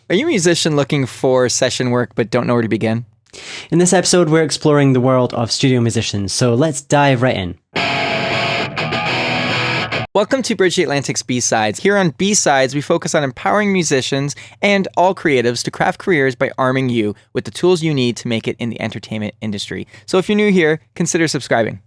Are you a musician looking for session work but don't know where to begin? In this episode, we're exploring the world of studio musicians, so let's dive right in. Welcome to Bridge the Atlantic's B-Sides. Here on B-Sides, we focus on empowering musicians and all creatives to craft careers by arming you with the tools you need to make it in the entertainment industry. So if you're new here, consider subscribing.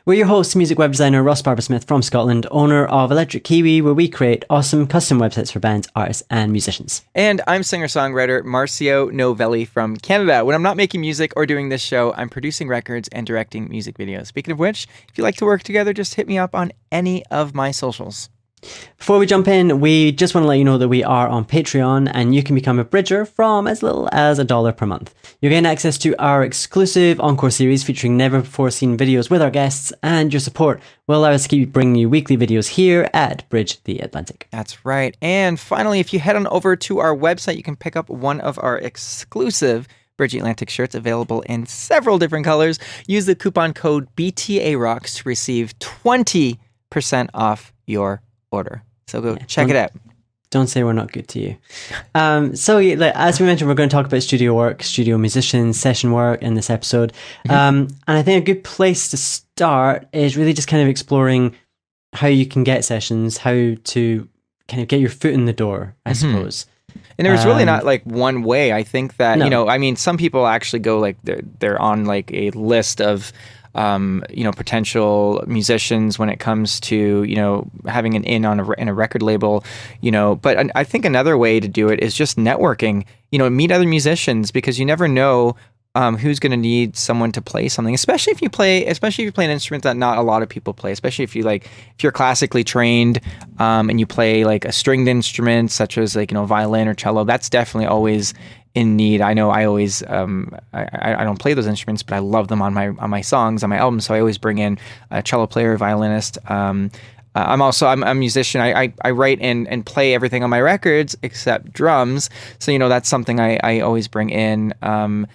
We're your hosts, music web designer Ross Barber-Smith from Scotland, owner of Electric Kiwi, where we create awesome custom websites for bands, artists, and musicians. And I'm singer-songwriter Marcio Novelli from Canada. When I'm not making music or doing this show, I'm producing records and directing music videos. Speaking of which, if you'd like to work together, just hit me up on any of my socials. Before we jump in, we just want to let you know that we are on Patreon and you can become a bridger from as little as $1 per month. You'll gain access to our exclusive Encore series featuring never before seen videos with our guests, and your support will allow us to keep bringing you weekly videos here at Bridge the Atlantic. That's right. And finally, if you head on over to our website, you can pick up one of our exclusive Bridge the Atlantic shirts available in several different colors. Use the coupon code BTAROCKS to receive 20% off your order. So go check it out. Don't say we're not good to you. As we mentioned, we're going to talk about studio work, studio musicians, session work in this episode. And I think a good place to start is really just kind of exploring how you can get sessions, how to kind of get your foot in the door, I suppose. And there's really not like one way. I think that, some people actually go like they're on like a list of potential musicians when it comes to, having an in a record label, but I think another way to do it is just networking, meet other musicians, because you never know who's going to need someone to play something, especially if you play an instrument that not a lot of people play, especially if you're classically trained, and you play like a stringed instrument such as violin or cello. That's definitely always in need. I know I always I don't play those instruments, but I love them on my songs, on my albums. So I always bring in a cello player, violinist. I'm a musician. I write and play everything on my records except drums. So that's something I always bring in. So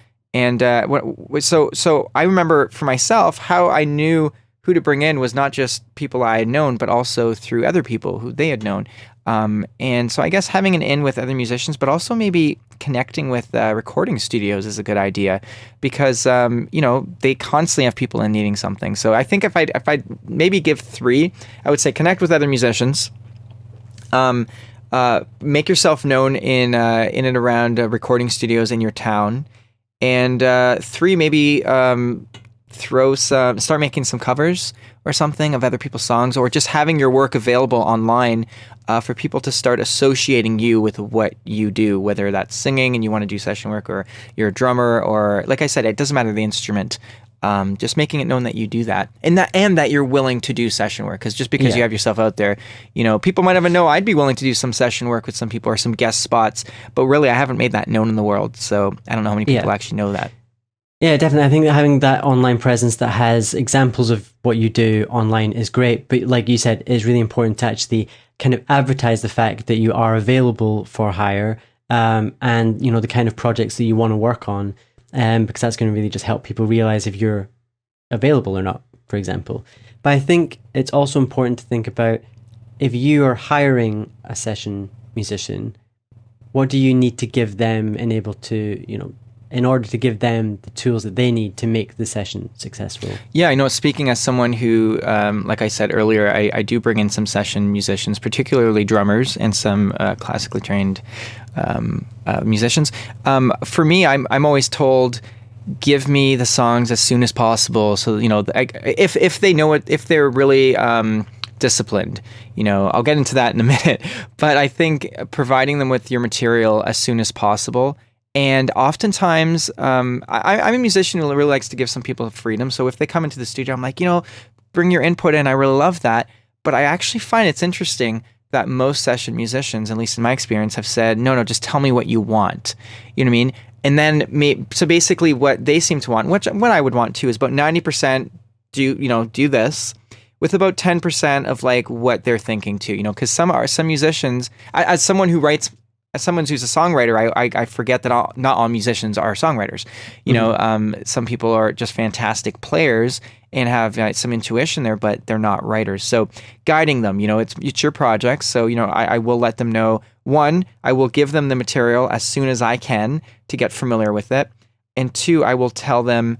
I remember for myself how I knew who to bring in was not just people I had known, but also through other people who they had known. And so I guess having an in with other musicians, but also maybe connecting with recording studios is a good idea, because they constantly have people in needing something. So I think if I maybe give 3, I would say connect with other musicians, make yourself known in and around recording studios in your town, and 3, maybe start making some covers or something of other people's songs, or just having your work available online for people to start associating you with what you do, whether that's singing and you want to do session work, or you're a drummer, or like I said, it doesn't matter the instrument. Just making it known that you do that, and that you're willing to do session work, because just because you have yourself out there, people might even know I'd be willing to do some session work with some people or some guest spots, but really I haven't made that known in the world, so I don't know how many people actually know that. Yeah, definitely. I think that having that online presence that has examples of what you do online is great. But like you said, it's really important to actually kind of advertise the fact that you are available for hire, and, the kind of projects that you want to work on, because that's going to really just help people realize if you're available or not, for example. But I think it's also important to think about, if you are hiring a session musician, what do you need to give them in order to give them the tools that they need to make the session successful? Yeah, I know. Speaking as someone who, like I said earlier, I do bring in some session musicians, particularly drummers and some classically trained musicians. For me, I'm always told, give me the songs as soon as possible. So, if they know it, if they're really disciplined, I'll get into that in a minute. But I think providing them with your material as soon as possible. And oftentimes, I'm a musician who really likes to give some people freedom. So if they come into the studio, I'm like, bring your input in. I really love that. But I actually find it's interesting that most session musicians, at least in my experience, have said, no, just tell me what you want. You know what I mean? And then, so basically what they seem to want, what I would want too, is about 90% do this, with about 10% of like what they're thinking too, because some musicians, as someone who's a songwriter, I forget that not all musicians are songwriters. Some people are just fantastic players and have some intuition there, but they're not writers. So guiding them, it's your project. So, I will let them know one, I will give them the material as soon as I can to get familiar with it. And two, I will tell them,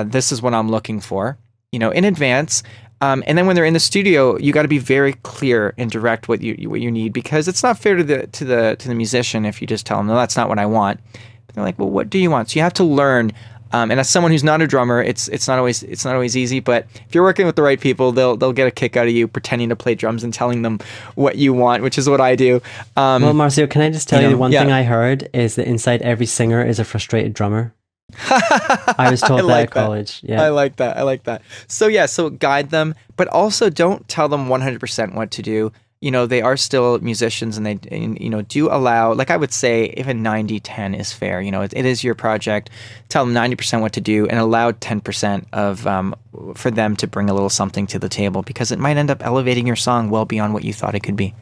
this is what I'm looking for, in advance. And then when they're in the studio, you got to be very clear and direct what you need, because it's not fair to the musician if you just tell them, no, that's not what I want. But they're like, well, what do you want? So you have to learn. And as someone who's not a drummer, it's not always easy. But if you're working with the right people, they'll get a kick out of you pretending to play drums and telling them what you want, which is what I do. Well, Marcio, can I just tell you the one thing I heard is that inside every singer is a frustrated drummer. I was told that at college. Yeah, I like that. So guide them, but also don't tell them 100% what to do. They are still musicians, and they do allow, like I would say, even 90-10 is fair. It is your project. Tell them 90% what to do, and allow 10% of for them to bring a little something to the table, because it might end up elevating your song well beyond what you thought it could be.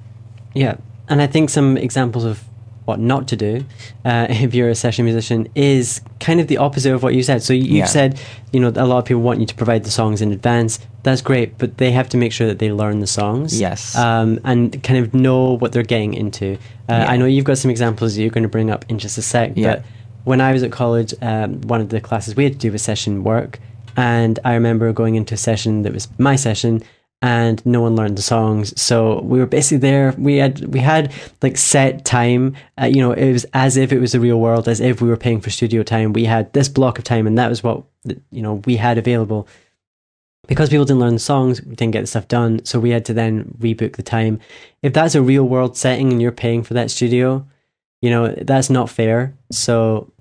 Yeah, and I think some examples of what not to do if you're a session musician is kind of the opposite of what you said. So you've said, a lot of people want you to provide the songs in advance. That's great, but they have to make sure that they learn the songs. Yes. And kind of know what they're getting into. I know you've got some examples that you're going to bring up in just a sec, but when I was at college, one of the classes we had to do was session work, and I remember going into a session that was my session, and no one learned the songs. So we were basically there. We had like set time. It was as if it was the real world, as if we were paying for studio time. We had this block of time, and that was what we had available. Because people didn't learn the songs, we didn't get the stuff done. So we had to then rebook the time. If that's a real world setting and you're paying for that studio, that's not fair. So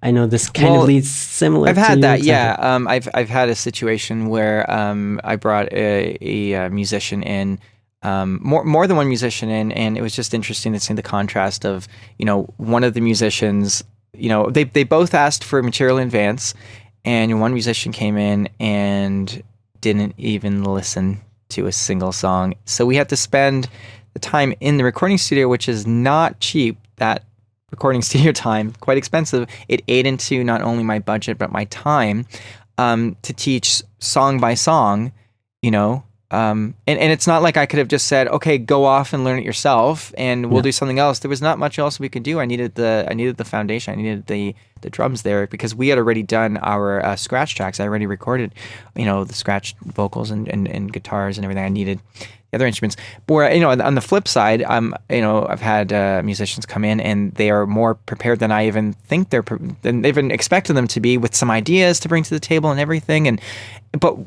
I know this kind of leads similar. I've to had that, example. I've had a situation where I brought a musician in, more than one musician in, and it was just interesting to see the contrast of one of the musicians. They both asked for material in advance, and one musician came in and didn't even listen to a single song. So we had to spend the time in the recording studio, which is not cheap. That recording studio time, quite expensive. It ate into not only my budget, but my time to teach song by song, and it's not like I could have just said, okay, go off and learn it yourself and we'll do something else. There was not much else we could do. I needed the foundation. I needed the drums there, because we had already done our scratch tracks. I already recorded, the scratch vocals and guitars and everything. I needed the other instruments. But where, on the flip side, I've had musicians come in and they are more prepared than I even think than even expected them to be, with some ideas to bring to the table and everything. But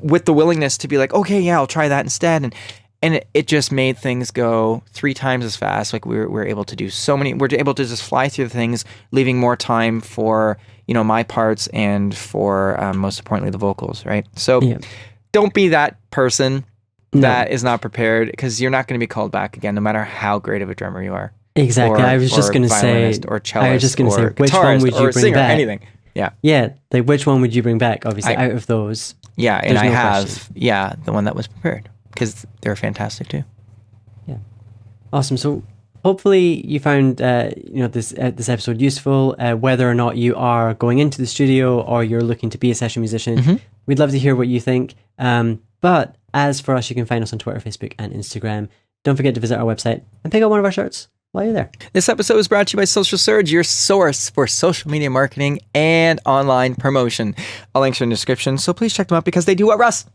with the willingness to be like, okay, yeah, I'll try that instead. And it just made things go 3 times as fast. Like we're able to do so many. We're able to just fly through the things, leaving more time for my parts and for most importantly the vocals, right? So don't be that person that is not prepared, because you're not going to be called back again, no matter how great of a drummer you are. Exactly. I was just going to say, which one would you bring back? Anything. Yeah. Yeah. Like, which one would you bring back? Obviously, out of those. Yeah, and I have the one that was prepared, because they're fantastic too. Yeah. Awesome. So hopefully you found this episode useful. Whether or not you are going into the studio or you're looking to be a session musician, we'd love to hear what you think. But as for us, you can find us on Twitter, Facebook, and Instagram. Don't forget to visit our website and pick up one of our shirts while you're there. This episode was brought to you by Social Surge, your source for social media marketing and online promotion. All links are in the description, so please check them out, because they do what, Russ?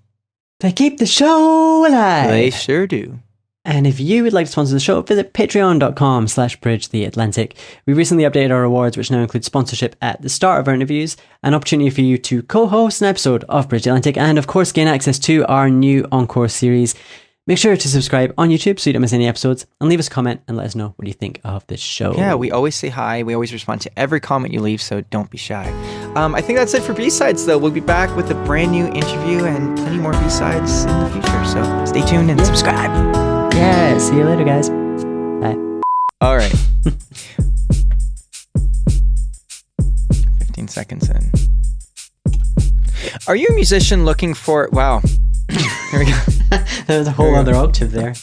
They keep the show alive. They sure do. And if you would like to sponsor the show, visit patreon.com/bridgetheatlantic. We recently updated our rewards, which now include sponsorship at the start of our interviews, an opportunity for you to co-host an episode of Bridge the Atlantic, and of course gain access to our new Encore series. Make sure to subscribe on YouTube so you don't miss any episodes, and leave us a comment and let us know what you think of this show. Yeah, we always say hi. We always respond to every comment you leave, so don't be shy. I think that's it for B-Sides, though. We'll be back with a brand new interview and plenty more B-Sides in the future, so stay tuned and subscribe. Yeah, see you later, guys. Bye. All right. 15 seconds in. Are you a musician looking for... Wow. Here we go. There's a whole other octave there.